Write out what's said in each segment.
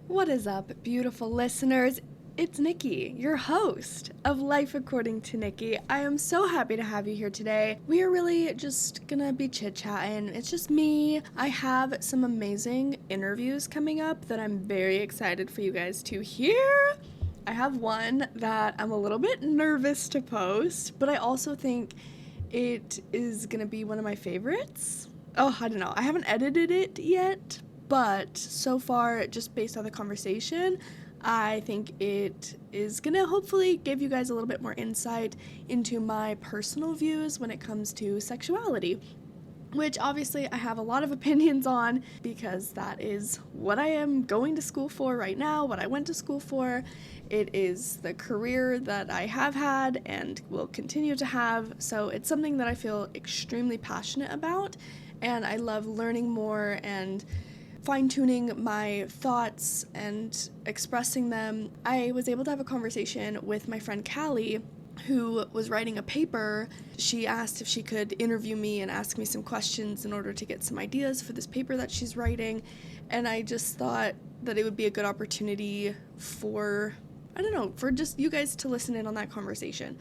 What is up, beautiful listeners? It's Nikki, your host of Life According to Nikki. I am so happy to have you here today. We are really just gonna be chit-chatting. It's just me. I have some amazing interviews coming up that I'm very excited for you guys to hear. I have one that I'm a little bit nervous to post, but I also think it is gonna be one of my favorites. Oh, I don't know. I haven't edited it yet, but so far, just based on the conversation, I think it is going to hopefully give you guys a little bit more insight into my personal views when it comes to sexuality, which obviously I have a lot of opinions on because that is what I am going to school for right now, what I went to school for. It is the career that I have had and will continue to have, so it's something that I feel extremely passionate about, and I love learning more and fine-tuning my thoughts and expressing them. I was able to have a conversation with my friend Callie, who was writing a paper. She asked if she could interview me and ask me some questions in order to get some ideas for this paper that she's writing, and I just thought that it would be a good opportunity for just you guys to listen in on that conversation.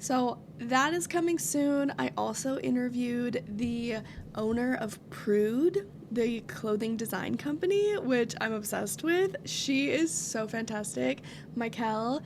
So that is coming soon. I also interviewed the owner of Prude, the clothing design company, which I'm obsessed with. She is so fantastic. Michael,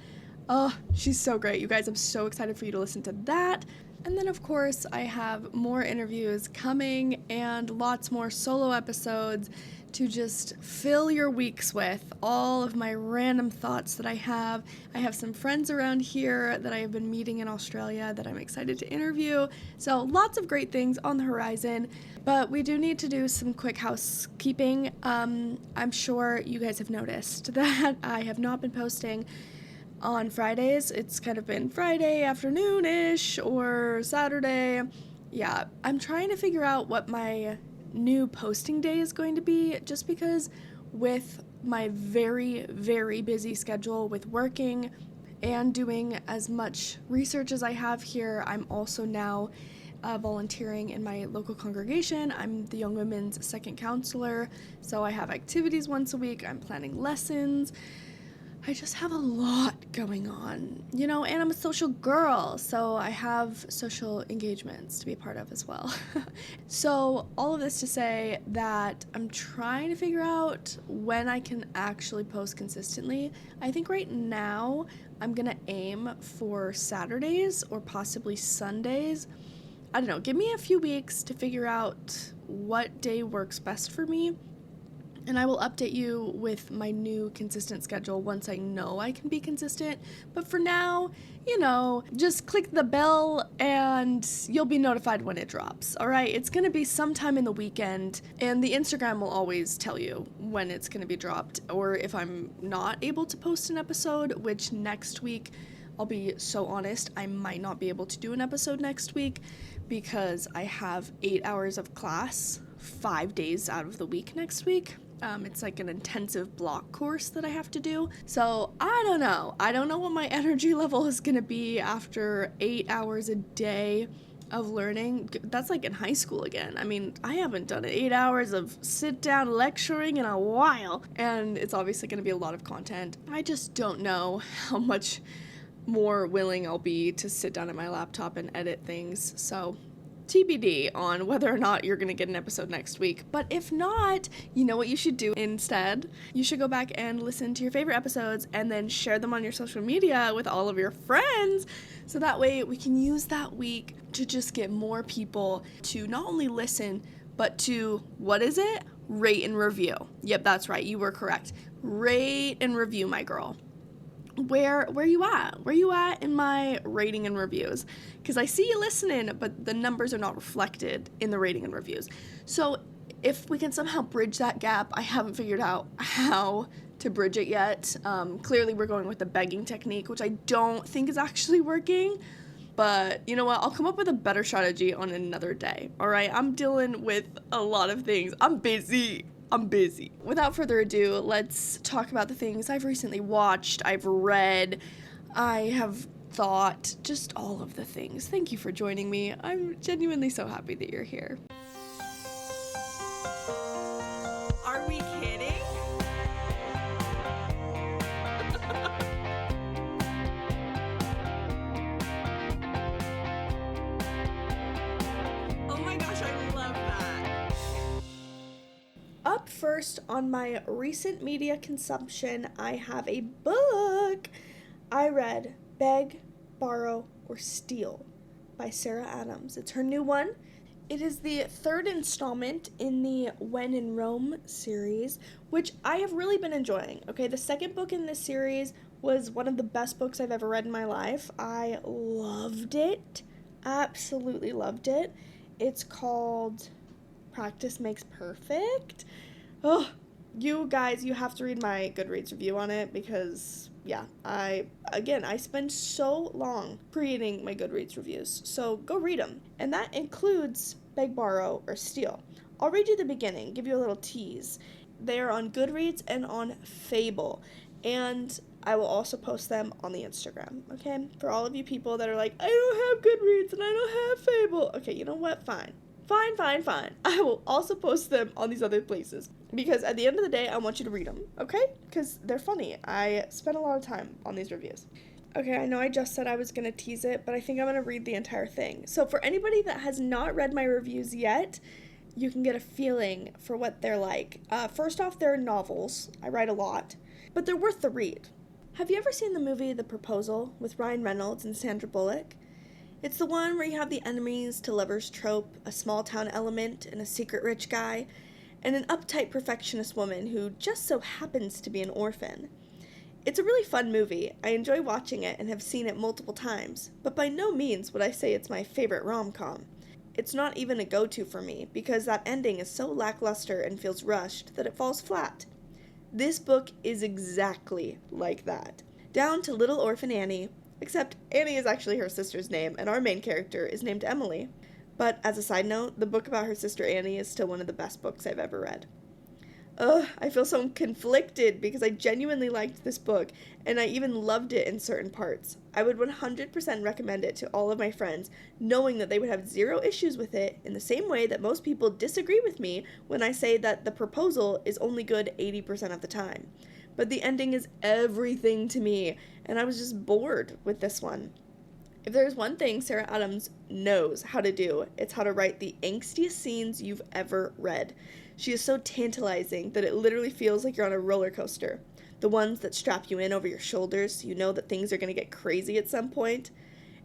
oh, she's so great. You guys, I'm so excited for you to listen to that. And then, of course, I have more interviews coming and lots more solo episodes to just fill your weeks with all of my random thoughts that I have. I have some friends around here that I have been meeting in Australia that I'm excited to interview. So lots of great things on the horizon, but we do need to do some quick housekeeping. I'm sure you guys have noticed that I have not been posting on Fridays. It's kind of been Friday afternoon-ish or Saturday. Yeah, I'm trying to figure out what my new posting day is going to be, just because with my very, very busy schedule with working and doing as much research as I have here, I'm also now volunteering in my local congregation. I'm the Young Women's second counselor, so I have activities once a week. I'm planning lessons. I just have a lot going on, and I'm a social girl, so I have social engagements to be a part of as well. So all of this to say that I'm trying to figure out when I can actually post consistently. I think right now I'm gonna aim for Saturdays or possibly Sundays. I don't know, give me a few weeks to figure out what day works best for me, and I will update you with my new consistent schedule once I know I can be consistent. But for now, just click the bell and you'll be notified when it drops, all right? It's going to be sometime in the weekend, and the Instagram will always tell you when it's going to be dropped, or if I'm not able to post an episode, which next week, I'll be so honest, I might not be able to do an episode next week because I have 8 hours of class 5 days out of the week next week. It's like an intensive block course that I have to do. So I don't know. I don't know what my energy level is going to be after 8 hours a day of learning. That's like in high school again. I mean, I haven't done 8 hours of sit-down lecturing in a while, and it's obviously going to be a lot of content. I just don't know how much more willing I'll be to sit down at my laptop and edit things. So TBD on whether or not you're going to get an episode next week. But if not, you know what you should do instead? You should go back and listen to your favorite episodes and then share them on your social media with all of your friends. So that way we can use that week to just get more people to not only listen, but to, rate and review. Yep, that's right. You were correct. Rate and review, my girl. Where you at? Where you at in my rating and reviews? Because I see you listening, but the numbers are not reflected in the rating and reviews. So if we can somehow bridge that gap, I haven't figured out how to bridge it yet. Clearly we're going with the begging technique, which I don't think is actually working. But you know what? I'll come up with a better strategy on another day. All right? I'm dealing with a lot of things. I'm busy. Without further ado, let's talk about the things I've recently watched, I've read, I have thought, just all of the things. Thank you for joining me. I'm genuinely so happy that you're here. Are we kidding? first, on my recent media consumption, I have a book. I read Beg, Borrow, or Steal by Sarah Adams. It's her new one. It is the third installment in the When in Rome series, which I have really been enjoying. Okay, the second book in this series was one of the best books I've ever read in my life. I loved it. Absolutely loved it. It's called Practice Makes Perfect. Oh, you guys, you have to read my Goodreads review on it because, yeah, I spend so long creating my Goodreads reviews, so go read them. And that includes Beg, Borrow, or Steal. I'll read you the beginning, give you a little tease. They are on Goodreads and on Fable, and I will also post them on the Instagram, okay? For all of you people that are like, I don't have Goodreads and I don't have Fable. Okay, you know what? Fine. I will also post them on these other places because at the end of the day, I want you to read them, okay? Because they're funny. I spent a lot of time on these reviews. Okay, I know I just said I was going to tease it, but I think I'm going to read the entire thing. So for anybody that has not read my reviews yet, you can get a feeling for what they're like. First off, they're novels. I write a lot, but they're worth the read. Have you ever seen the movie The Proposal with Ryan Reynolds and Sandra Bullock? It's the one where you have the enemies to lovers trope, a small town element, and a secret rich guy, and an uptight perfectionist woman who just so happens to be an orphan. It's a really fun movie. I enjoy watching it and have seen it multiple times, but by no means would I say it's my favorite rom-com. It's not even a go-to for me because that ending is so lackluster and feels rushed that it falls flat. This book is exactly like that. Down to little orphan Annie, except Annie is actually her sister's name, and our main character is named Emily. But as a side note, the book about her sister Annie is still one of the best books I've ever read. I feel so conflicted because I genuinely liked this book, and I even loved it in certain parts. I would 100% recommend it to all of my friends, knowing that they would have zero issues with it, in the same way that most people disagree with me when I say that The Proposal is only good 80% of the time. But the ending is everything to me, and I was just bored with this one. If there's one thing Sarah Adams knows how to do, it's how to write the angstiest scenes you've ever read. She is so tantalizing that it literally feels like you're on a roller coaster. The ones that strap you in over your shoulders so you know that things are going to get crazy at some point.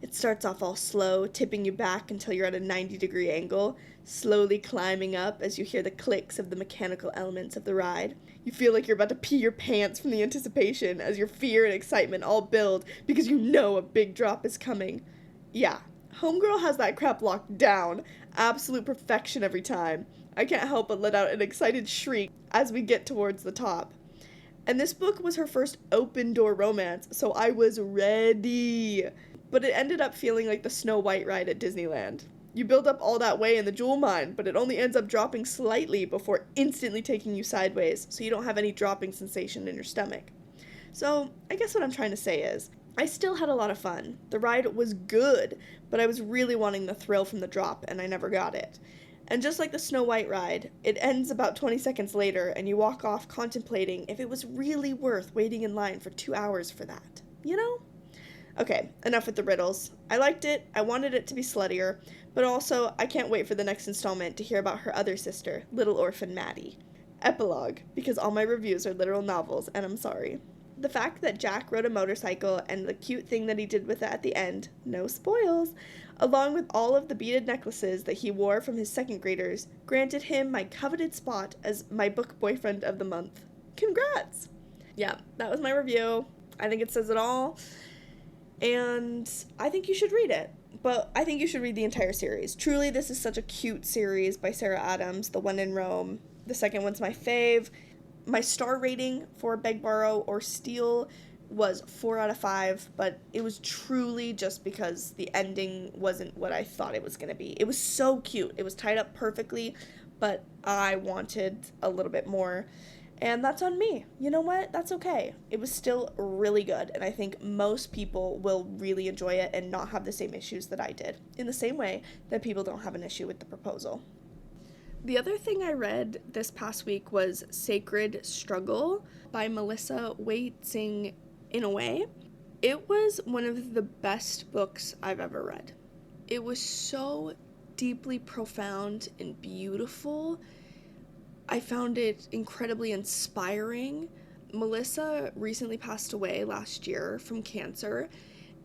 It starts off all slow, tipping you back until you're at a 90-degree angle, slowly climbing up as you hear the clicks of the mechanical elements of the ride. You feel like you're about to pee your pants from the anticipation as your fear and excitement all build because you know a big drop is coming. Yeah, Homegirl has that crap locked down. Absolute perfection every time. I can't help but let out an excited shriek as we get towards the top. And this book was her first open-door romance, so I was ready. But it ended up feeling like the Snow White ride at Disneyland. You build up all that way in the jewel mine, but it only ends up dropping slightly before instantly taking you sideways, so you don't have any dropping sensation in your stomach. So, I guess what I'm trying to say is, I still had a lot of fun. The ride was good, but I was really wanting the thrill from the drop, and I never got it. And just like the Snow White ride, it ends about 20 seconds later, and you walk off contemplating if it was really worth waiting in line for 2 hours for that. You know? Okay, enough with the riddles. I liked it, I wanted it to be sluttier, but also I can't wait for the next installment to hear about her other sister, little orphan Maddie. Epilogue, because all my reviews are literal novels, and I'm sorry. The fact that Jack rode a motorcycle and the cute thing that he did with it at the end, no spoils, along with all of the beaded necklaces that he wore from his second graders, granted him my coveted spot as my book boyfriend of the month. Congrats! Yeah, that was my review. I think it says it all. And I think you should read it. But I think you should read the entire series. Truly, this is such a cute series by Sarah Adams, the one in Rome. The second one's my fave. My star rating for Beg, Borrow, or Steal was 4 out of 5, but it was truly just because the ending wasn't what I thought it was going to be. It was so cute. It was tied up perfectly, but I wanted a little bit more. And that's on me. You know what? That's okay. It was still really good, and I think most people will really enjoy it and not have the same issues that I did, in the same way that people don't have an issue with The Proposal. The other thing I read this past week was Sacred Struggle by Melissa Waitzing Inouye. It was one of the best books I've ever read. It was so deeply profound and beautiful. I found it incredibly inspiring. Melissa recently passed away last year from cancer,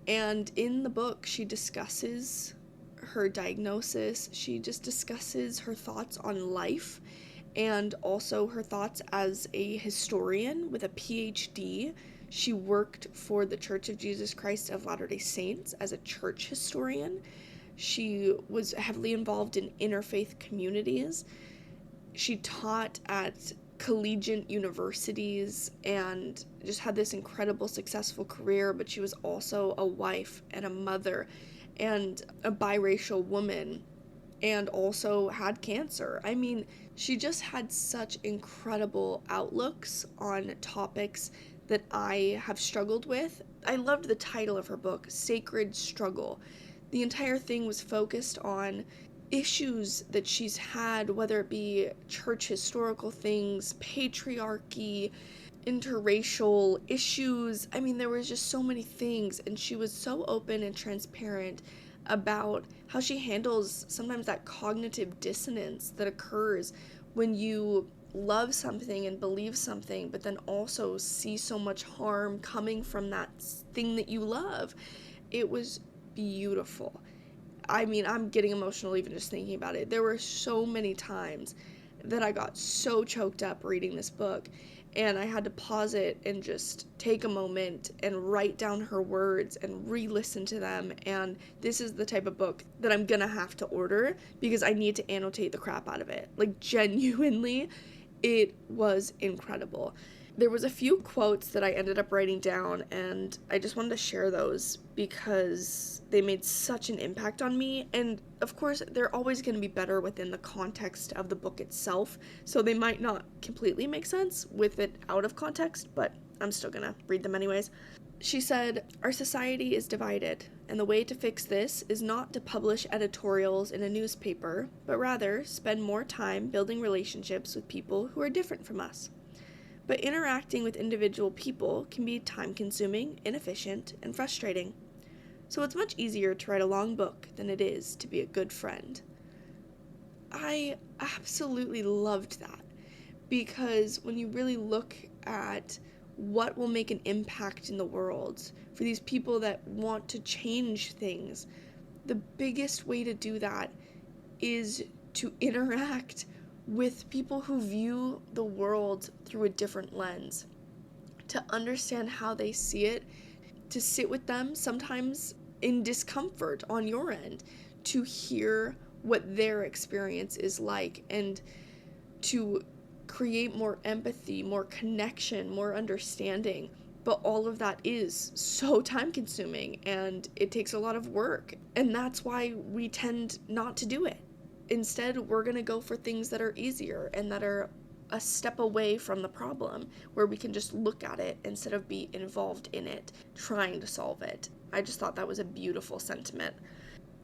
and in the book, she discusses her diagnosis. She just discusses her thoughts on life and also her thoughts as a historian with a PhD. She worked for the Church of Jesus Christ of Latter-day Saints as a church historian. She was heavily involved in interfaith communities. She taught at collegiate universities and just had this incredible successful career, but she was also a wife and a mother and a biracial woman, and also had cancer. I mean, she just had such incredible outlooks on topics that I have struggled with. I loved the title of her book, Sacred Struggle. The entire thing was focused on issues that she's had, whether it be church historical things, patriarchy, interracial issues. I mean, there was just so many things, and she was so open and transparent about how she handles sometimes that cognitive dissonance that occurs when you love something and believe something, but then also see so much harm coming from that thing that you love. It was beautiful. I mean, I'm getting emotional even just thinking about it. There were so many times that I got so choked up reading this book, and I had to pause it and just take a moment and write down her words and re-listen to them. And this is the type of book that I'm gonna have to order because I need to annotate the crap out of it. Like, genuinely, it was incredible. There was a few quotes that I ended up writing down, and I just wanted to share those because they made such an impact on me. And of course, they're always going to be better within the context of the book itself, so they might not completely make sense with it out of context, but I'm still going to read them anyways. She said, "Our society is divided, and the way to fix this is not to publish editorials in a newspaper, but rather spend more time building relationships with people who are different from us. But interacting with individual people can be time-consuming, inefficient, and frustrating. So it's much easier to write a long book than it is to be a good friend." I absolutely loved that, because when you really look at what will make an impact in the world for these people that want to change things, the biggest way to do that is to interact with people who view the world through a different lens, to understand how they see it, to sit with them, sometimes in discomfort on your end, to hear what their experience is like, and to create more empathy, more connection, more understanding. But all of that is so time consuming, and it takes a lot of work, and that's why we tend not to do it. Instead, we're going to go for things that are easier and that are a step away from the problem, where we can just look at it instead of be involved in it, trying to solve it. I just thought that was a beautiful sentiment.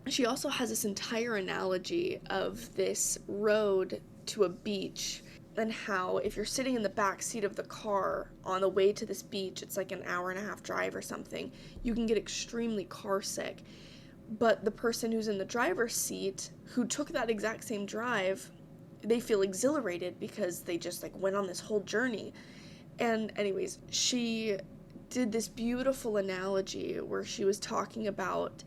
She also has this entire analogy of this road to a beach, and how if you're sitting in the back seat of the car on the way to this beach, it's like an hour and a half drive or something, you can get extremely car sick. But the person who's in the driver's seat, who took that exact same drive, they feel exhilarated because they just like went on this whole journey. And anyways, she did this beautiful analogy where she was talking about,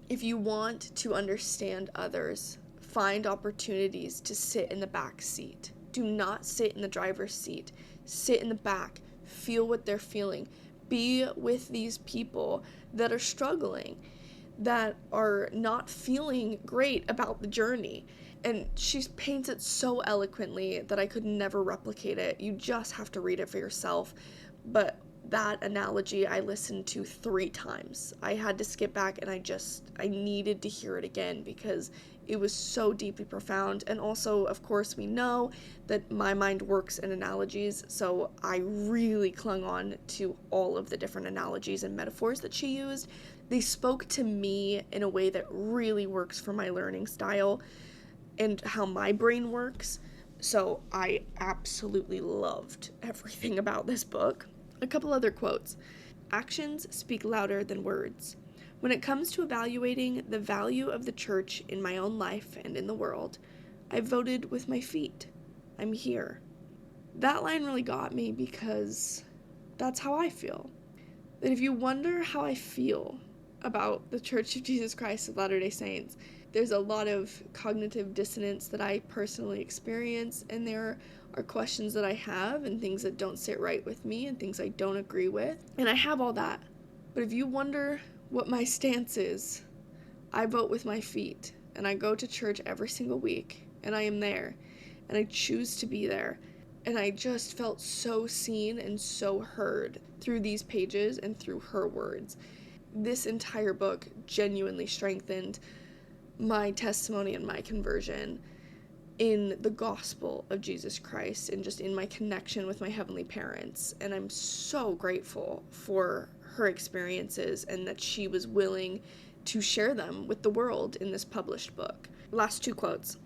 if you want to understand others, find opportunities to sit in the back seat. Do not sit in the driver's seat. Sit in the back. Feel what they're feeling. Be with these people that are struggling, that are not feeling great about the journey. And she paints it so eloquently that I could never replicate it. You just have to read it for yourself. But that analogy I listened to 3 times. I had to skip back, and I needed to hear it again because it was so deeply profound. And also, of course, we know that my mind works in analogies, so I really clung on to all of the different analogies and metaphors that she used. They spoke to me in a way that really works for my learning style and how my brain works. So I absolutely loved everything about this book. A couple other quotes. "Actions speak louder than words. When it comes to evaluating the value of the church in my own life and in the world, I voted with my feet. I'm here. That line really got me because that's how I feel. That if you wonder how I feel about the Church of Jesus Christ of Latter-day Saints, there's a lot of cognitive dissonance that I personally experience, and there are questions that I have and things that don't sit right with me and things I don't agree with, and I have all that. But if you wonder what my stance is, I vote with my feet, and I go to church every single week, and I am there, and I choose to be there. And I just felt so seen and so heard through these pages and through her words. This entire book genuinely strengthened my testimony and my conversion in the gospel of Jesus Christ and just in my connection with my heavenly parents. And I'm so grateful for her experiences and that she was willing to share them with the world in this published book. Last 2 quotes.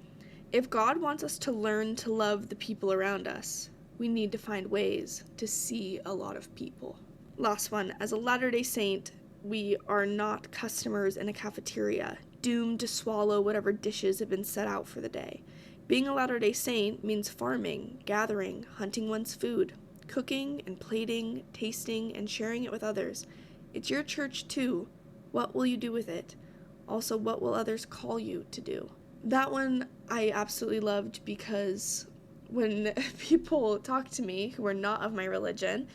If God wants us to learn to love the people around us, we need to find ways to see a lot of people. Last one. As a Latter-day Saint, we are not customers in a cafeteria, doomed to swallow whatever dishes have been set out for the day. Being a Latter-day Saint means farming, gathering, hunting one's food, cooking and plating, tasting, and sharing it with others. It's your church too. What will you do with it? Also, what will others call you to do? That one I absolutely loved because when people talk to me who are not of my religion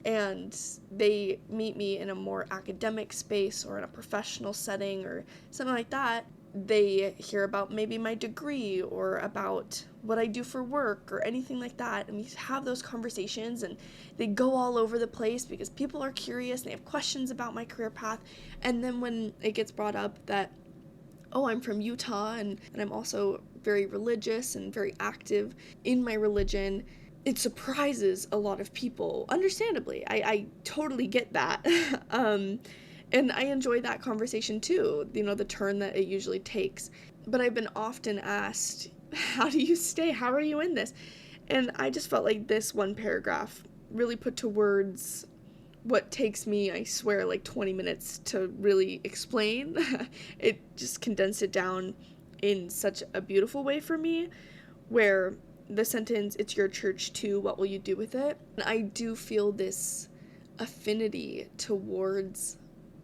and they meet me in a more academic space or in a professional setting or something like that, they hear about maybe my degree or about what I do for work or anything like that, and we have those conversations and they go all over the place because people are curious and they have questions about my career path. And then when it gets brought up that, oh, I'm from Utah and I'm also very religious and very active in my religion, it surprises a lot of people, understandably. I totally get that. And I enjoy that conversation too, the turn that it usually takes. But I've been often asked, how do you stay? How are you in this? And I just felt like this one paragraph really put to words what takes me, I swear, like 20 minutes to really explain. It just condensed it down in such a beautiful way for me, where the sentence, it's your church too, what will you do with it? And I do feel this affinity towards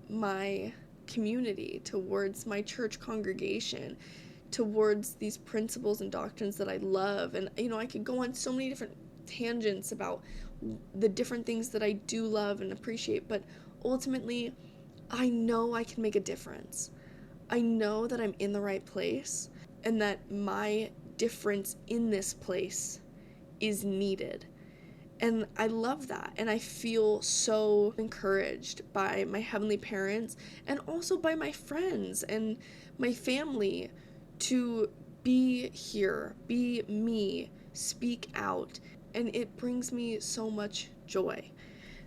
my community, towards my church congregation, towards these principles and doctrines that I love. And, I could go on so many different tangents about the different things that I do love and appreciate, but ultimately, I know I can make a difference. I know that I'm in the right place and that my difference in this place is needed. And I love that. And I feel so encouraged by my heavenly parents and also by my friends and my family to be here, be me, speak out. And it brings me so much joy.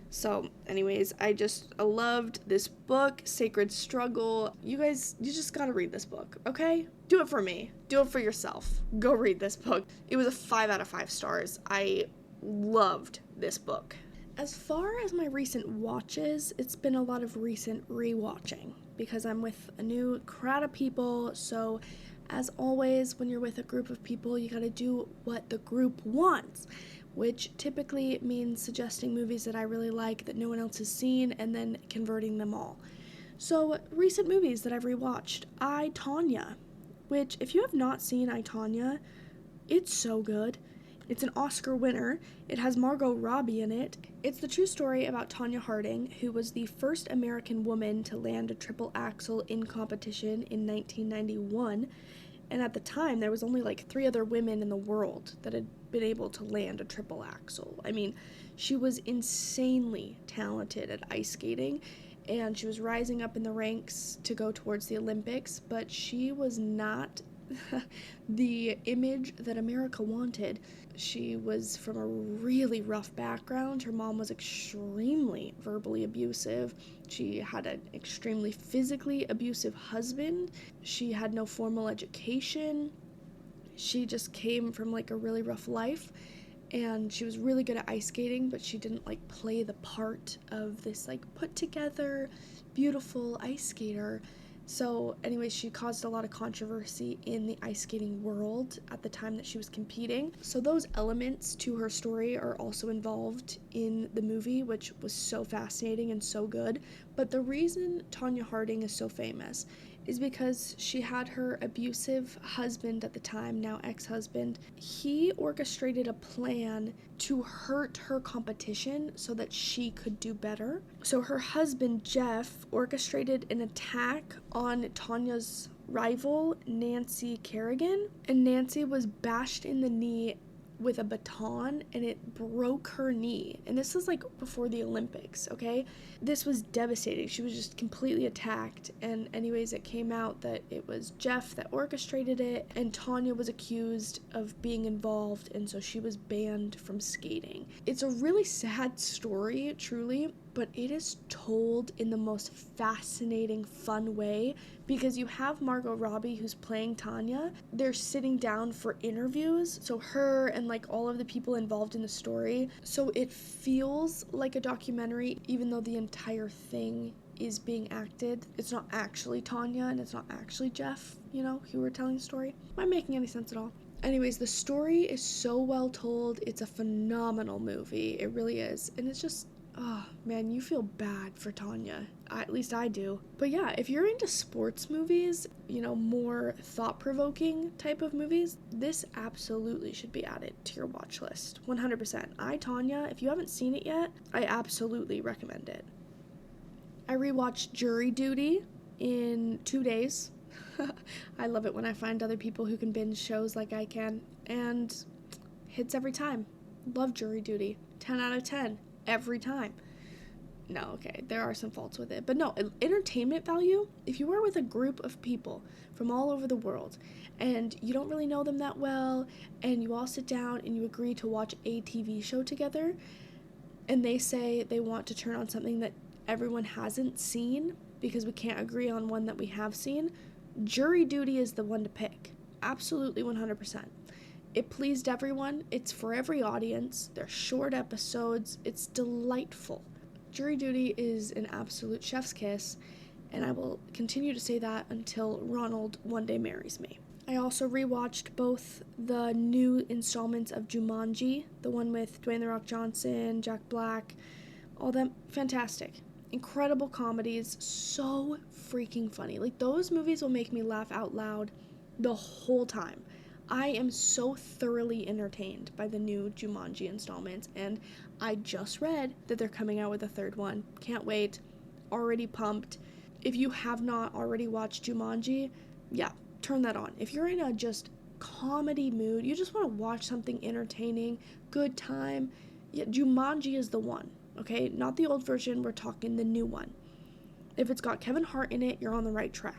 So anyways, I loved this book, Sacred Struggle. You guys, you just gotta read this book, okay? Do it for me. Do it for yourself. Go read this book. It was a 5 out of 5 stars. I loved this book. As far as my recent watches, it's been a lot of recent rewatching because I'm with a new crowd of people. So as always, when you're with a group of people, you gotta do what the group wants, which typically means suggesting movies that I really like that no one else has seen and then converting them all. So recent movies that I've rewatched, I, Tonya, which if you have not seen I, Tonya, it's so good. It's an Oscar winner. It has Margot Robbie in it. It's the true story about Tonya Harding, who was the first American woman to land a triple axel in competition in 1991. And at the time, there was only like 3 other women in the world that had been able to land a triple axel. I mean, she was insanely talented at ice skating, and she was rising up in the ranks to go towards the Olympics, but she was not the image that America wanted. She was from a really rough background. Her mom was extremely verbally abusive. She had an extremely physically abusive husband. She had no formal education. She just came from like a really rough life, and she was really good at ice skating, but she didn't like play the part of this like put together beautiful ice skater. So anyways, she caused a lot of controversy in the ice skating world at the time that she was competing. So those elements to her story are also involved in the movie, which was so fascinating and so good. But the reason Tonya Harding is so famous is because she had her abusive husband at the time, now ex-husband. He orchestrated a plan to hurt her competition so that she could do better. So her husband, Jeff, orchestrated an attack on Tonya's rival, Nancy Kerrigan, and Nancy was bashed in the knee with a baton and it broke her knee. And this was like before the Olympics, okay? This was devastating. She was just completely attacked. And anyways, it came out that it was Jeff that orchestrated it, and Tonya was accused of being involved, and so she was banned from skating. It's a really sad story, truly, but it is told in the most fascinating, fun way, because you have Margot Robbie who's playing Tonya. They're sitting down for interviews, so her and like all of the people involved in the story. So it feels like a documentary, even though the entire thing is being acted. It's not actually Tonya and it's not actually Jeff, who were telling the story. Am I making any sense at all? Anyways, the story is so well told. It's a phenomenal movie. It really is. And it's just, oh man, you feel bad for Tonya. At least I do. But yeah, if you're into sports movies, more thought-provoking type of movies, this absolutely should be added to your watch list. 100%. Tonya, if you haven't seen it yet, I absolutely recommend it. I rewatched Jury Duty in 2 days. I love it when I find other people who can binge shows like I can, and hits every time. Love Jury Duty. 10 out of 10. Every time. No, okay, there are some faults with it. But no, entertainment value, if you are with a group of people from all over the world and you don't really know them that well and you all sit down and you agree to watch a TV show together and they say they want to turn on something that everyone hasn't seen because we can't agree on one that we have seen, Jury Duty is the one to pick. Absolutely 100%. It pleased everyone. It's for every audience. They're short episodes. It's delightful. Jury Duty is an absolute chef's kiss, and I will continue to say that until Ronald one day marries me. I also rewatched both the new installments of Jumanji, the one with Dwayne "The Rock" Johnson, Jack Black, all them. Fantastic. Incredible comedies. So freaking funny. Like, those movies will make me laugh out loud the whole time. I am so thoroughly entertained by the new Jumanji installments, and I just read that they're coming out with a third one. Can't wait. Already pumped. If you have not already watched Jumanji, yeah, turn that on. If you're in a just comedy mood, you just want to watch something entertaining, good time, yeah, Jumanji is the one, okay? Not the old version, we're talking the new one. If it's got Kevin Hart in it, you're on the right track.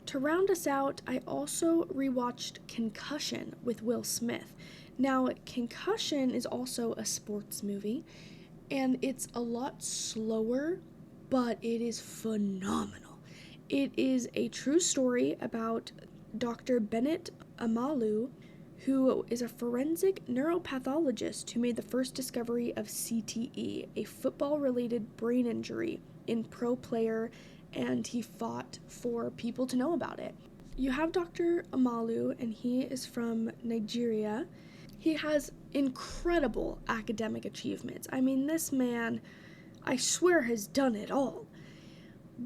To round us out, I also rewatched Concussion with Will Smith. Now, Concussion is also a sports movie, and it's a lot slower, but it is phenomenal. It is a true story about Dr. Bennett Amalu, who is a forensic neuropathologist who made the first discovery of CTE, a football-related brain injury in pro player, and he fought for people to know about it. You have Dr. Amalu, and he is from Nigeria. He has incredible academic achievements. I mean, this man, I swear, has done it all.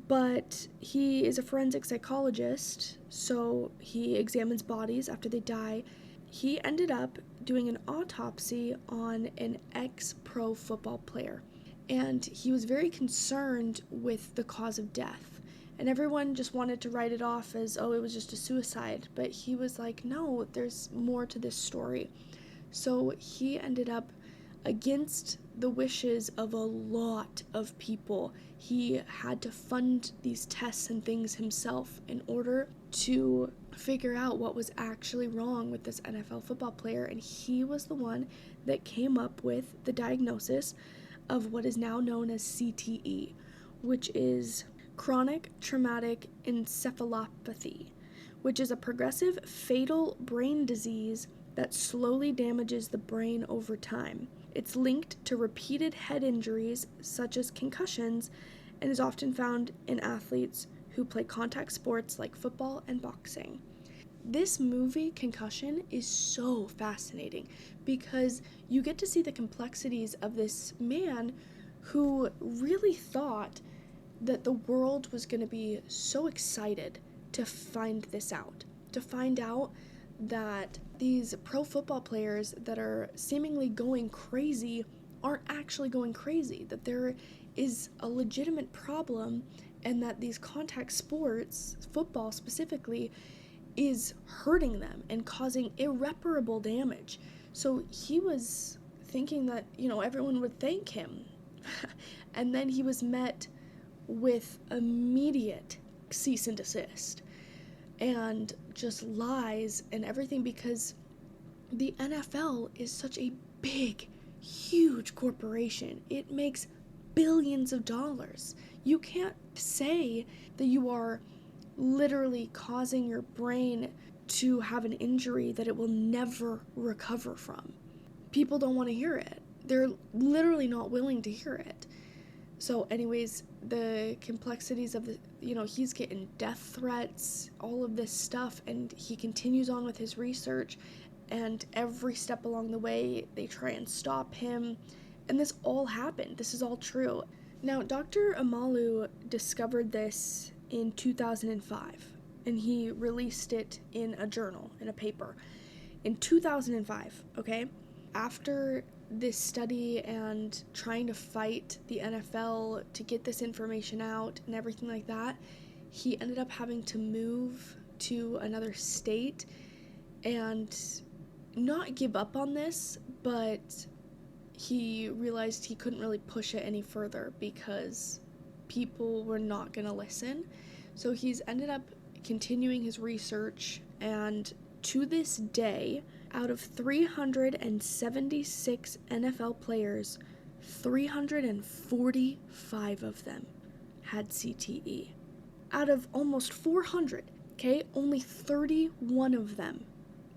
But he is a forensic psychologist, so he examines bodies after they die. He ended up doing an autopsy on an ex-pro football player, and he was very concerned with the cause of death. And everyone just wanted to write it off as, oh, it was just a suicide. But he was like, no, there's more to this story. So he ended up, against the wishes of a lot of people, he had to fund these tests and things himself in order to figure out what was actually wrong with this NFL football player. And he was the one that came up with the diagnosis of what is now known as CTE, which is chronic traumatic encephalopathy, which is a progressive fatal brain disease that slowly damages the brain over time. It's linked to repeated head injuries, such as concussions, and is often found in athletes who play contact sports like football and boxing. This movie, Concussion, is so fascinating because you get to see the complexities of this man who really thought that the world was going to be so excited to find this out, to find out that these pro football players that are seemingly going crazy aren't actually going crazy, that there is a legitimate problem, and that these contact sports, football specifically, is hurting them and causing irreparable damage. So he was thinking that, everyone would thank him. And then he was met with immediate cease and desist and just lies and everything, because the NFL is such a big, huge corporation. It makes billions of dollars. You can't say that you are literally causing your brain to have an injury that it will never recover from. People don't want to hear it. They're literally not willing to hear it. So anyways, the complexities of he's getting death threats, all of this stuff, and he continues on with his research, and every step along the way, they try and stop him, and this all happened. This is all true. Now, Dr. Amalu discovered this in 2005, and he released it in a journal, in a paper, in 2005, okay? After this study and trying to fight the NFL to get this information out and everything like that, he ended up having to move to another state and not give up on this, but he realized he couldn't really push it any further because people were not going to listen. So he's ended up continuing his research, and to this day, out of 376 NFL players, 345 of them had CTE. Out of almost 400, okay, only 31 of them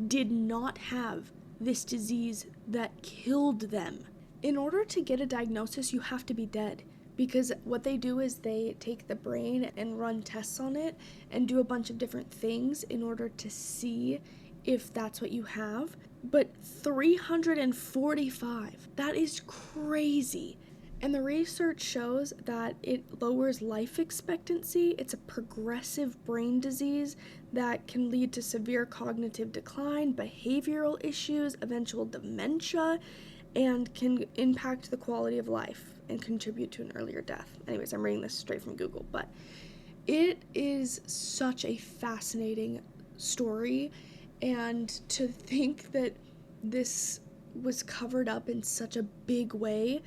did not have this disease that killed them. In order to get a diagnosis, you have to be dead, because what they do is they take the brain and run tests on it and do a bunch of different things in order to see if that's what you have. But 345, that is crazy. And the research shows that it lowers life expectancy. It's a progressive brain disease that can lead to severe cognitive decline, behavioral issues, eventual dementia, and can impact the quality of life and contribute to an earlier death. Anyways, I'm reading this straight from Google, but it is such a fascinating story, and to think that this was covered up in such a big way,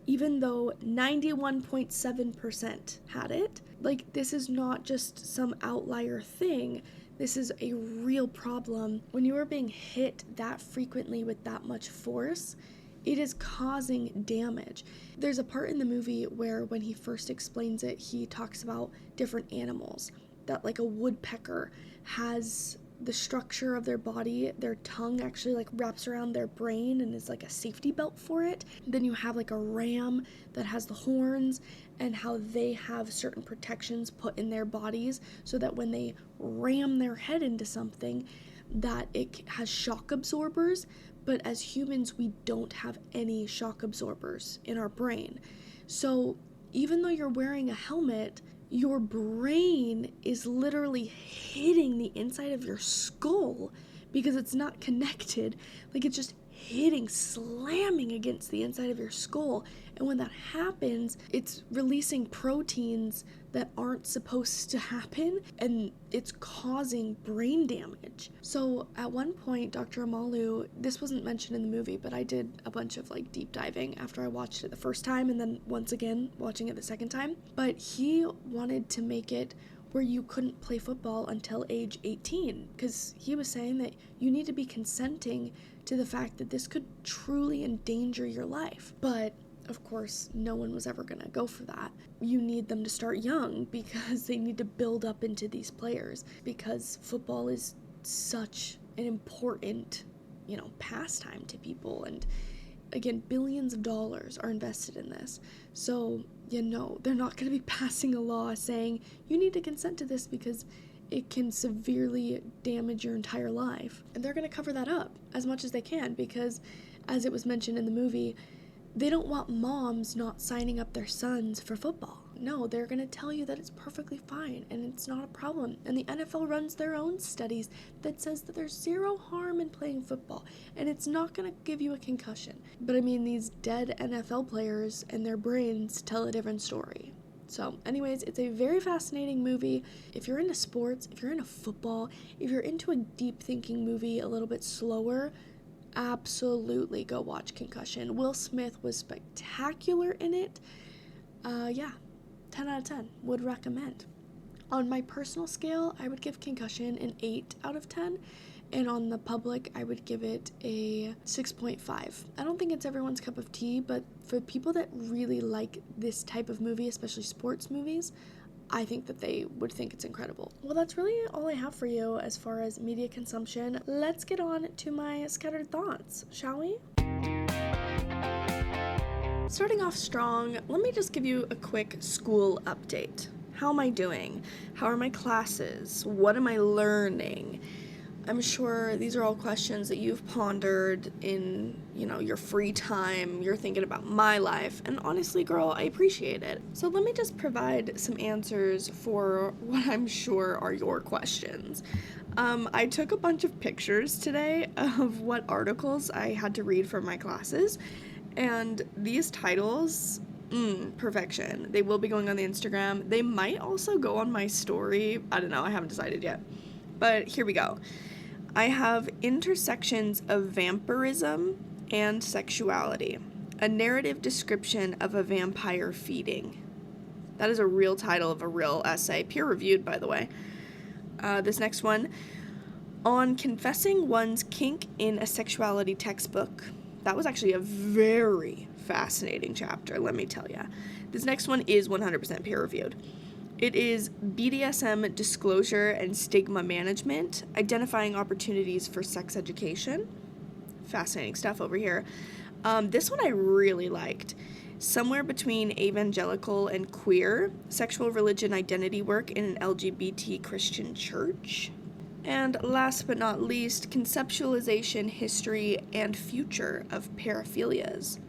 even though 91.7% had it. Like, this is not just some outlier thing. This is a real problem. When you are being hit that frequently with that much force, it is causing damage. There's a part in the movie where when he first explains it, he talks about different animals, that like a woodpecker has the structure of their body, their tongue actually like wraps around their brain and is like a safety belt for it. Then you have like a ram that has the horns, and how they have certain protections put in their bodies so that when they ram their head into something, that it has shock absorbers. But as humans, we don't have any shock absorbers in our brain. So even though you're wearing a helmet, your brain is literally hitting the inside of your skull because it's not connected. Like, it's just hitting, slamming against the inside of your skull. And when that happens, it's releasing proteins that aren't supposed to happen, and it's causing brain damage. So at one point, Dr. Amalu, this wasn't mentioned in the movie, but I did a bunch of like deep diving after I watched it the first time and then once again watching it the second time. But he wanted to make it where you couldn't play football until age 18, because he was saying that you need to be consenting to the fact that this could truly endanger your life. But of course, no one was ever going to go for that. You need them to start young because they need to build up into these players, because football is such an important, pastime to people. And again, billions of dollars are invested in this. So they're not going to be passing a law saying you need to consent to this because it can severely damage your entire life. And they're going to cover that up as much as they can because, as it was mentioned in the movie, they don't want moms not signing up their sons for football. No, they're going to tell you that it's perfectly fine and it's not a problem. And the NFL runs their own studies that says that there's zero harm in playing football and it's not going to give you a concussion. But I mean, these dead NFL players and their brains tell a different story. So anyways, it's a very fascinating movie. If you're into sports, if you're into football, if you're into a deep thinking movie a little bit slower, absolutely go watch Concussion. Will Smith was spectacular in it. 10 out of 10, would recommend. On my personal scale, I would give Concussion an 8 out of 10, and on the public, I would give it a 6.5. I don't think it's everyone's cup of tea, but for people that really like this type of movie, especially sports movies, I think that they would think it's incredible. Well, that's really all I have for you as far as media consumption. Let's get on to my scattered thoughts, shall we? Starting off strong, let me just give you a quick school update. How am I doing? How are my classes? What am I learning? I'm sure these are all questions that you've pondered in, your free time. You're thinking about my life, and honestly, girl, I appreciate it. So let me just provide some answers for what I'm sure are your questions. I took a bunch of pictures today of what articles I had to read for my classes, and these titles, perfection. They will be going on the Instagram. They might also go on my story. I don't know. I haven't decided yet. But here we go. I have Intersections of Vampirism and Sexuality, a narrative description of a vampire feeding. That is a real title of a real essay, peer-reviewed, by the way. This next one, on confessing one's kink in a sexuality textbook. That was actually a very fascinating chapter, let me tell ya. This next one is 100% peer-reviewed. It is BDSM Disclosure and Stigma Management, Identifying Opportunities for Sex Education. Fascinating stuff over here. This one I really liked. Somewhere between evangelical and queer, sexual religion identity work in an LGBT Christian church. And last but not least, conceptualization, history, and future of paraphilias.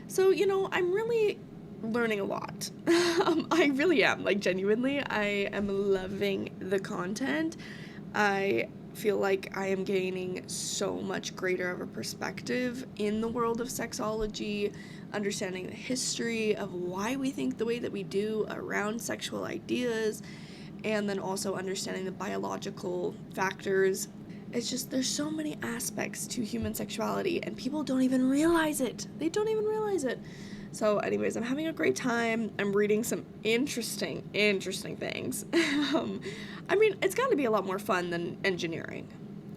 So, I'm really learning a lot. I really am, genuinely. I am loving the content. I feel like I am gaining so much greater of a perspective in the world of sexology, understanding the history of why we think the way that we do around sexual ideas, and then also understanding the biological factors. It's just, there's so many aspects to human sexuality, and people don't even realize it. They don't even realize it. So anyways, I'm having a great time. I'm reading some interesting things. It's got to be a lot more fun than engineering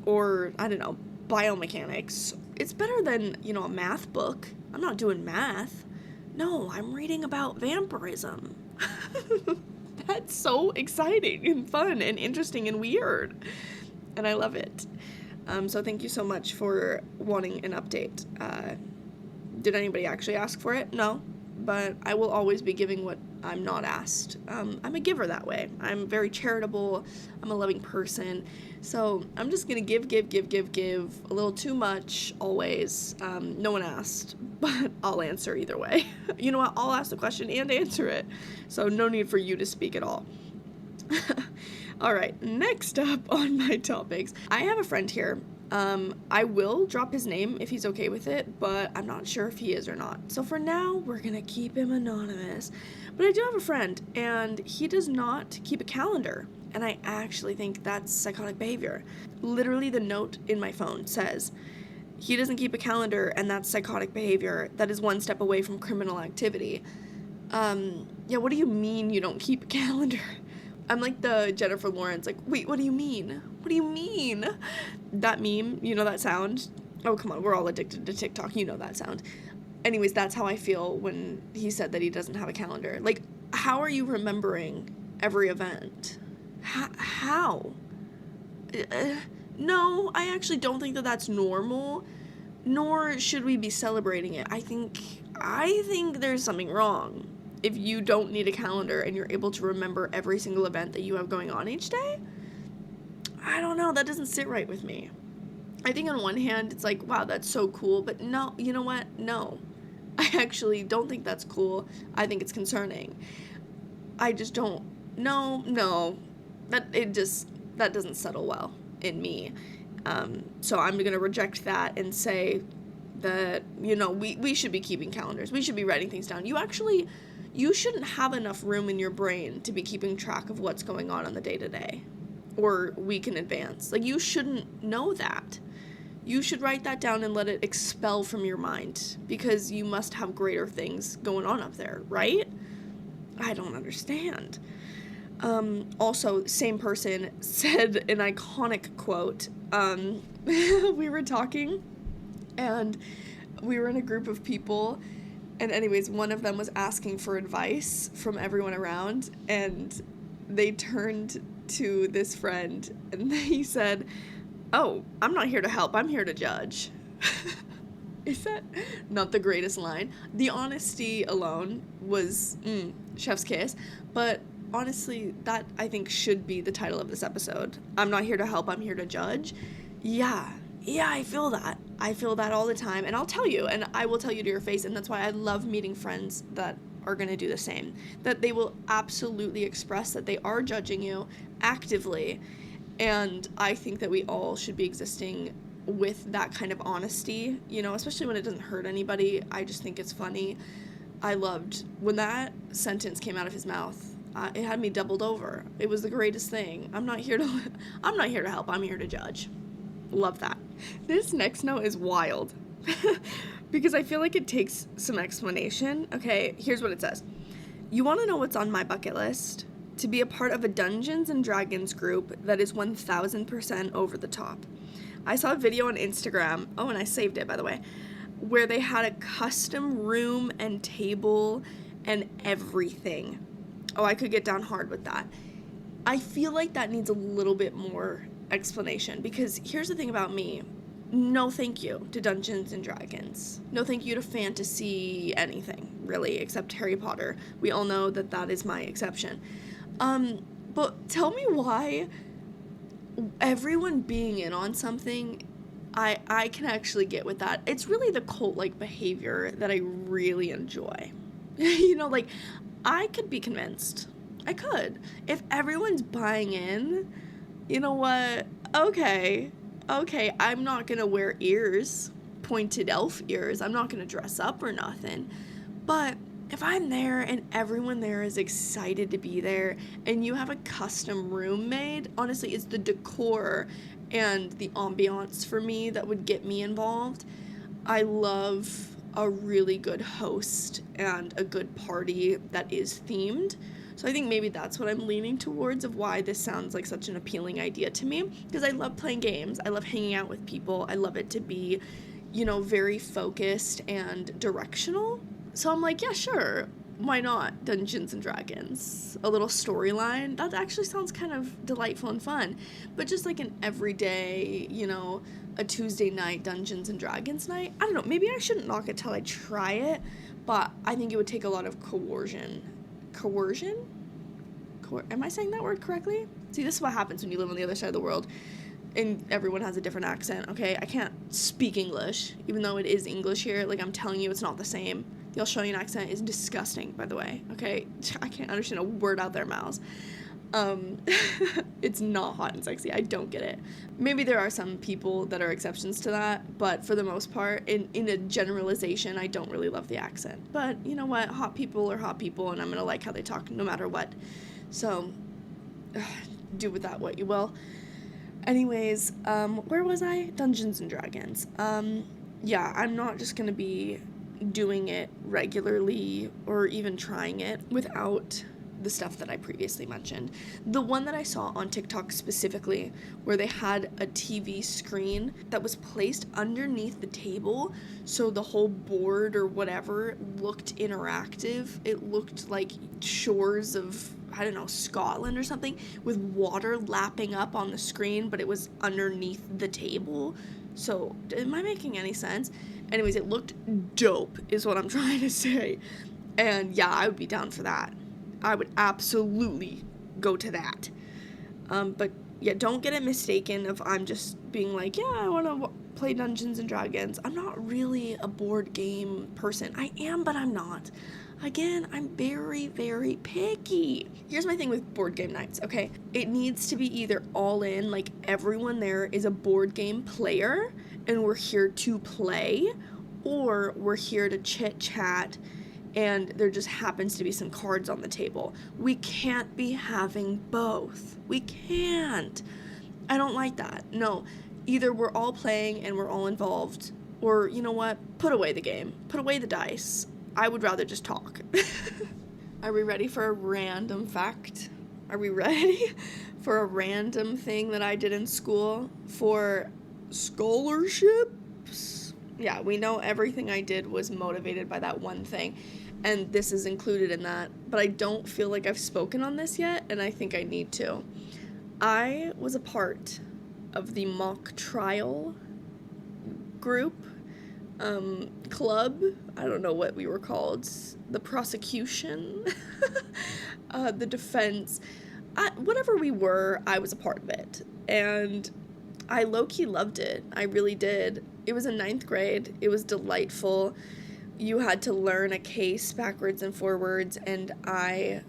or, biomechanics. It's better than, a math book. I'm not doing math. No, I'm reading about vampirism. That's so exciting and fun and interesting and weird. And I love it. So thank you so much for wanting an update. Did anybody actually ask for it? No. But I will always be giving what I'm not asked. I'm a giver that way. I'm very charitable. I'm a loving person. So I'm just going to give a little too much always. No one asked, but I'll answer either way. You know what? I'll ask the question and answer it. So no need for you to speak at all. All right, next up on my topics. I have a friend here. I will drop his name if he's okay with it, but I'm not sure if he is or not. So for now, we're gonna keep him anonymous. But I do have a friend, and he does not keep a calendar. And I actually think that's psychotic behavior. Literally, the note in my phone says, he doesn't keep a calendar, and that's psychotic behavior. That is one step away from criminal activity. What do you mean you don't keep a calendar? I'm like the Jennifer Lawrence, wait, what do you mean? What do you mean? That meme, that sound? Oh, come on, we're all addicted to TikTok, that sound. Anyways, that's how I feel when he said that he doesn't have a calendar. How are you remembering every event? How? No, I actually don't think that that's normal, nor should we be celebrating it. I think there's something wrong. if you don't need a calendar and you're able to remember every single event that you have going on each day, I don't know, that doesn't sit right with me. I think on one hand, it's like, wow, that's so cool, but no, you know what? No. I actually don't think that's cool. I think it's concerning. I just don't, no, that doesn't settle well in me. So I'm going to reject that and say that, we should be keeping calendars. We should be writing things down. You shouldn't have enough room in your brain to be keeping track of what's going on the day-to-day or week in advance. Like, you shouldn't know that. You should write that down and let it expel from your mind, because you must have greater things going on up there, right? I don't understand. Also, same person said an iconic quote. We were talking, and we were in a group of people, and anyways, one of them was asking for advice from everyone around, and they turned to this friend, and he said, "Oh, I'm not here to help, I'm here to judge." Is that not the greatest line? The honesty alone was chef's kiss, but honestly, that I think should be the title of this episode. I'm not here to help, I'm here to judge. Yeah, I feel that. I feel that all the time, and I'll tell you, and I will tell you to your face, and that's why I love meeting friends that are going to do the same. That they will absolutely express that they are judging you actively, and I think that we all should be existing with that kind of honesty, especially when it doesn't hurt anybody. I just think it's funny. I loved when that sentence came out of his mouth. It had me doubled over. It was the greatest thing. I'm not here to help. I'm here to judge. Love that. This next note is wild because I feel like it takes some explanation. Okay, here's what it says. You want to know what's on my bucket list? To be a part of a Dungeons and Dragons group that is 1000% over the top. I saw a video on Instagram, and I saved it, by the way, where they had a custom room and table and everything. Oh, I could get down hard with that. I feel like that needs a little bit more explanation, because here's the thing about me. No thank you to Dungeons and Dragons. No thank you to fantasy anything, really, except Harry Potter. We all know that is my exception. But tell me why everyone being in on something, I can actually get with that. It's really the cult-like behavior that I really enjoy. I could be convinced. I could. If everyone's buying in, you know what? Okay, I'm not gonna wear ears, pointed elf ears. I'm not gonna dress up or nothing. But if I'm there and everyone there is excited to be there, and you have a custom room made, honestly, it's the decor and the ambiance for me that would get me involved. I love a really good host and a good party that is themed. So I think maybe that's what I'm leaning towards of why this sounds like such an appealing idea to me, because I love playing games. I love hanging out with people. I love it to be, very focused and directional. So I'm like, yeah, sure, why not Dungeons and Dragons? A little storyline, that actually sounds kind of delightful and fun. But just like an everyday, a Tuesday night Dungeons and Dragons night, I don't know, maybe I shouldn't knock it till I try it, but I think it would take a lot of coercion? Am I saying that word correctly? See, this is what happens when you live on the other side of the world and everyone has a different accent, okay? I can't speak English, even though it is English here. Like, I'm telling you, it's not the same. The Australian accent is disgusting, by the way, okay? I can't understand a word out their mouths. It's not hot and sexy. I don't get it. Maybe there are some people that are exceptions to that, but for the most part, in a generalization, I don't really love the accent. But you know what? Hot people are hot people, and I'm gonna like how they talk no matter what. So, do with that what you will. Anyways, where was I? Dungeons and Dragons. Yeah, I'm not just gonna be doing it regularly or even trying it without the stuff that I previously mentioned. The one that I saw on TikTok specifically, where they had a TV screen that was placed underneath the table, so the whole board or whatever looked interactive. It looked like shores of, I don't know, Scotland or something, with water lapping up on the screen, but it was underneath the table. So, am I making any sense? Anyways, it looked dope, is what I'm trying to say. And yeah, I would be down for that. I would absolutely go to that. But yeah, don't get it mistaken if I'm just being like, yeah, I want to play Dungeons and Dragons. I'm not really a board game person. I am, but I'm not. Again, I'm very, very picky. Here's my thing with board game nights, okay? It needs to be either all in, like everyone there is a board game player and we're here to play, or we're here to chit chat and there just happens to be some cards on the table. We can't be having both. We can't. I don't like that. No, either we're all playing and we're all involved, or you know what? Put away the game. Put away the dice. I would rather just talk. Are we ready for a random fact? Are we ready for a random thing that I did in school for scholarships? Yeah, we know everything I did was motivated by that one thing, and this is included in that, but I don't feel like I've spoken on this yet, and I think I need to. I was a part of the mock trial group, club, I don't know what we were called, the prosecution, the defense, whatever we were, I was a part of it, and I low-key loved it. I really did. It was in 9th grade. It was delightful. You had to learn a case backwards and forwards, and I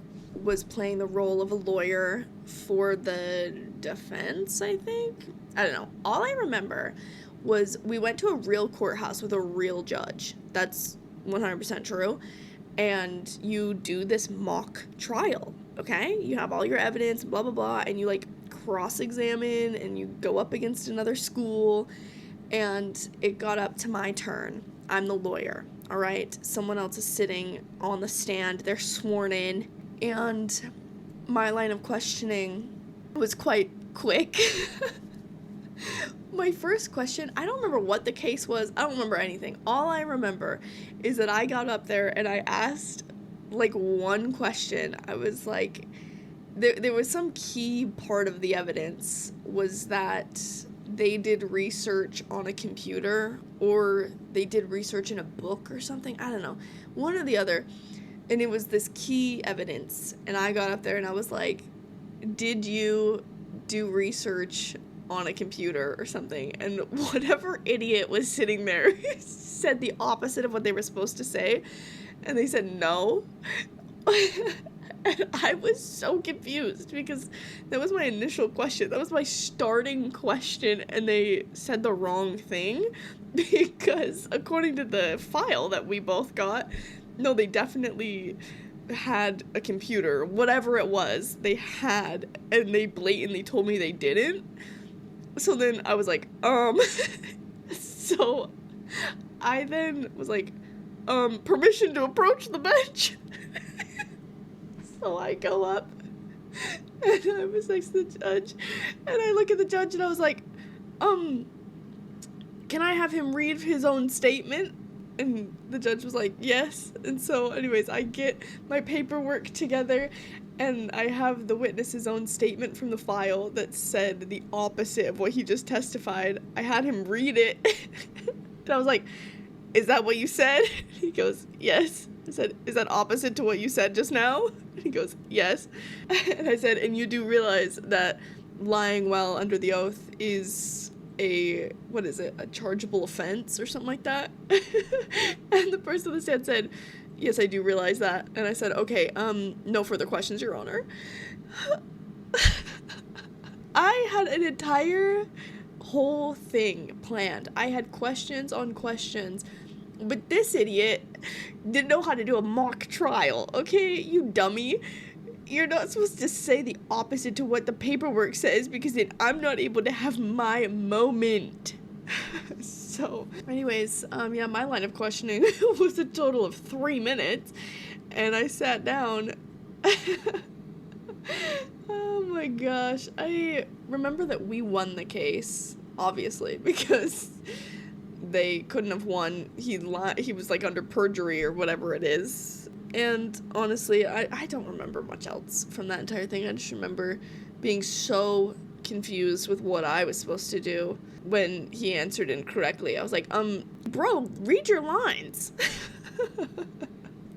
was playing the role of a lawyer for the defense, I think. I don't know. All I remember was we went to a real courthouse with a real judge. That's 100% true. And you do this mock trial, okay? You have all your evidence, blah, blah, blah, and you, like, cross-examine, and you go up against another school, and it got up to my turn. I'm the lawyer, all right? Someone else is sitting on the stand. They're sworn in, and my line of questioning was quite quick. My first question, I don't remember what the case was. I don't remember anything. All I remember is that I got up there and I asked, like, one question. I was like, there was some key part of the evidence was that they did research on a computer or they did research in a book or something. I don't know. One or the other. And it was this key evidence. And I got up there and I was like, did you do research on a computer or something? And whatever idiot was sitting there said the opposite of what they were supposed to say. And they said no. And I was so confused because that was my initial question. That was my starting question, and they said the wrong thing because according to the file that we both got, no, they definitely had a computer, whatever it was, they had, and they blatantly told me they didn't. So then I was like, so I then was like, permission to approach the bench. So I go up, and I was next to the judge, and I look at the judge, and I was like, can I have him read his own statement? And the judge was like, yes. And so anyways, I get my paperwork together, and I have the witness's own statement from the file that said the opposite of what he just testified. I had him read it, and I was like, is that what you said? He goes, yes. I said, is that opposite to what you said just now? He goes, yes. And I said, and you do realize that lying while under the oath is a chargeable offense or something like that? And the person on the stand said, yes, I do realize that. And I said, okay, no further questions, Your Honor. I had an entire whole thing planned. I had questions on questions, but this idiot didn't know how to do a mock trial, okay, you dummy. You're not supposed to say the opposite to what the paperwork says because then I'm not able to have my moment. So, anyways, yeah, my line of questioning was a total of 3 minutes, and I sat down. Oh my gosh, I remember that we won the case, obviously, because they couldn't have won. He was like under perjury or whatever it is. And honestly, I don't remember much else from that entire thing. I just remember being so confused with what I was supposed to do when he answered incorrectly. I was like, bro, read your lines.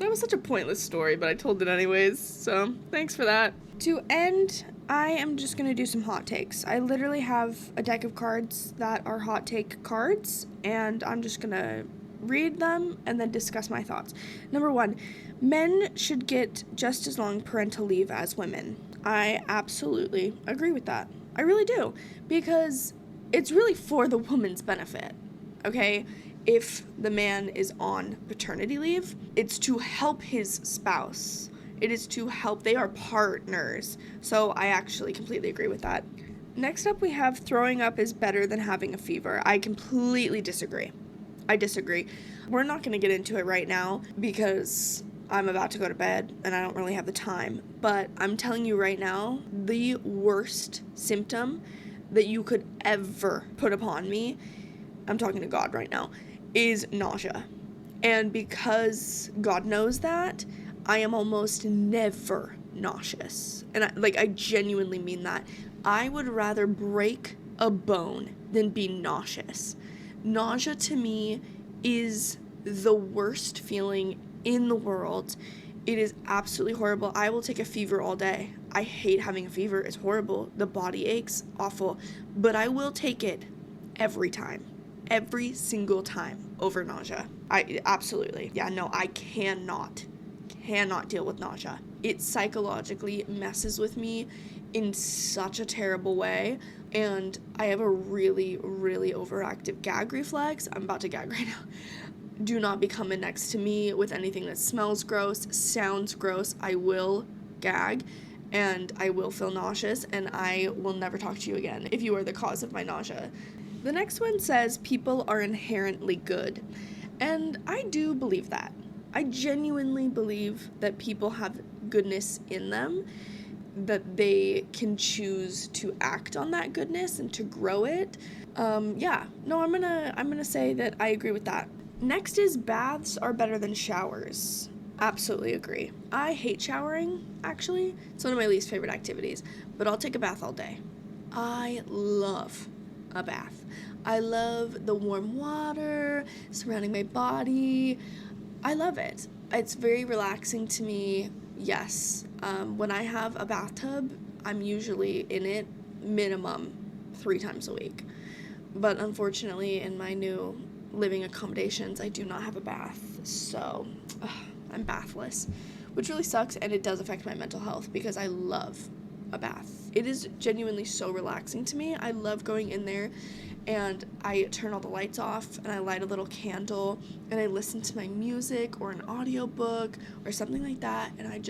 That was such a pointless story, but I told it anyways, so thanks for that. To end, I am just going to do some hot takes. I literally have a deck of cards that are hot take cards, and I'm just going to read them and then discuss my thoughts. Number 1, men should get just as long parental leave as women. I absolutely agree with that. I really do, because it's really for the woman's benefit, okay? If the man is on paternity leave, it's to help his spouse. It is to help. They are partners. So I actually completely agree with that. Next up, we have throwing up is better than having a fever. I completely disagree. I disagree. We're not going to get into it right now because I'm about to go to bed and I don't really have the time. But I'm telling you right now, the worst symptom that you could ever put upon me, I'm talking to God right now, is nausea. And because God knows that, I am almost never nauseous. And I genuinely mean that. I would rather break a bone than be nauseous. Nausea to me is the worst feeling in the world. It is absolutely horrible. I will take a fever all day. I hate having a fever. It's horrible. The body aches, awful. But I will take it every time. Every single time over nausea. Absolutely. Yeah, no, I cannot deal with nausea. It psychologically messes with me in such a terrible way, and I have a really, really overactive gag reflex. I'm about to gag right now. Do not be coming next to me with anything that smells gross, sounds gross. I will gag, and I will feel nauseous, and I will never talk to you again if you are the cause of my nausea. The next one says people are inherently good, and I do believe that. I genuinely believe that people have goodness in them, that they can choose to act on that goodness and to grow it. I'm gonna say that I agree with that. Next is baths are better than showers. Absolutely agree. I hate showering, actually. It's one of my least favorite activities, but I'll take a bath all day. I love a bath. I love the warm water surrounding my body. I love it. It's very relaxing to me. Yes. When I have a bathtub, I'm usually in it minimum 3 times a week. But unfortunately, in my new living accommodations, I do not have a bath. So I'm bathless, which really sucks, and it does affect my mental health because I love a bath. It is genuinely so relaxing to me. I love going in there and I turn all the lights off and I light a little candle and I listen to my music or an audiobook or something like that, and I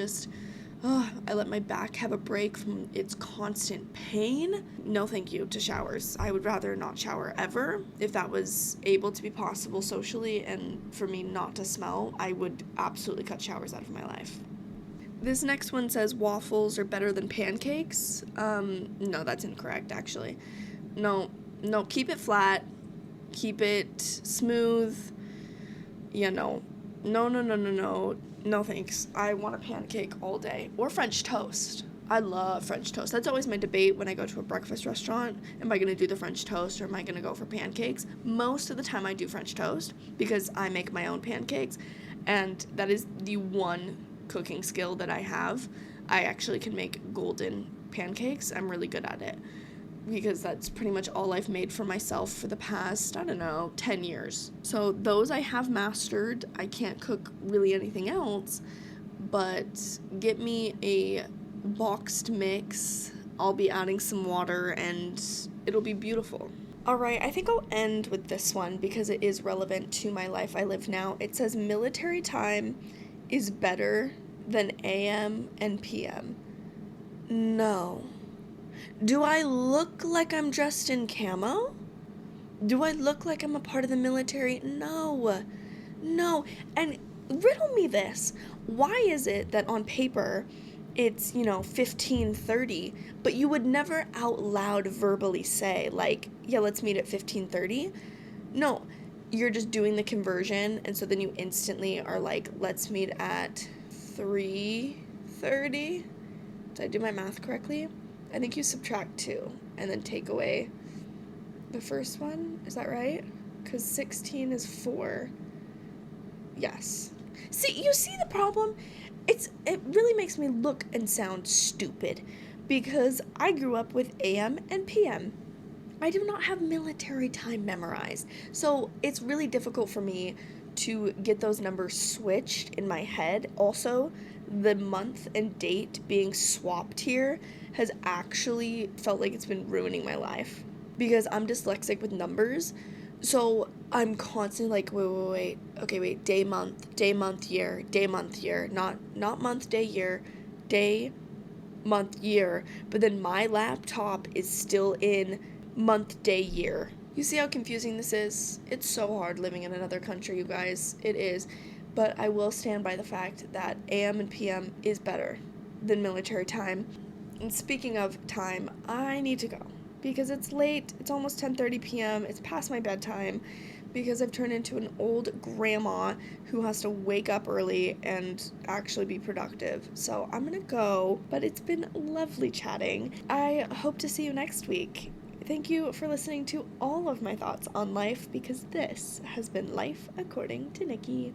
let my back have a break from its constant pain. No thank you to showers. I would rather not shower ever. If that was able to be possible socially and for me not to smell, I would absolutely cut showers out of my life. This next one says waffles are better than pancakes. No, that's incorrect, actually. No, keep it flat. Keep it smooth. Yeah, no. No, thanks. I want a pancake all day. Or French toast. I love French toast. That's always my debate when I go to a breakfast restaurant. Am I going to do the French toast or am I going to go for pancakes? Most of the time I do French toast because I make my own pancakes, and that is the one cooking skill that I have. I actually can make golden pancakes. I'm really good at it because that's pretty much all I've made for myself for the past, 10 years. So those I have mastered. I can't cook really anything else, but get me a boxed mix. I'll be adding some water and it'll be beautiful. Alright, I think I'll end with this one because it is relevant to my life I live now. It says military time is better than AM and PM. No. Do I look like I'm dressed in camo? Do I look like I'm a part of the military? No. And riddle me this. Why is it that on paper it's, 15:30, but you would never out loud verbally say, like, yeah, let's meet at 15:30? No, you're just doing the conversion, and so then you instantly are like, let's meet at 3:30? Did I do my math correctly? I think you subtract 2 and then take away the first one. Is that right? Because 16 is 4. Yes. See, you see the problem? It really makes me look and sound stupid because I grew up with AM and PM. I do not have military time memorized. So it's really difficult for me to get those numbers switched in my head. Also, the month and date being swapped here has actually felt like it's been ruining my life because I'm dyslexic with numbers. So I'm constantly like, wait. Okay, wait. Day, month, year, day, month, year. Not month, day, year, day, month, year. But then my laptop is still in month, day, year. You see how confusing this is? It's so hard living in another country, you guys. It is. But I will stand by the fact that AM and PM is better than military time. And speaking of time, I need to go because it's late. It's almost 10:30 p.m. It's past my bedtime because I've turned into an old grandma who has to wake up early and actually be productive. So I'm going to go, but it's been lovely chatting. I hope to see you next week. Thank you for listening to all of my thoughts on life because this has been Life According to Nikki.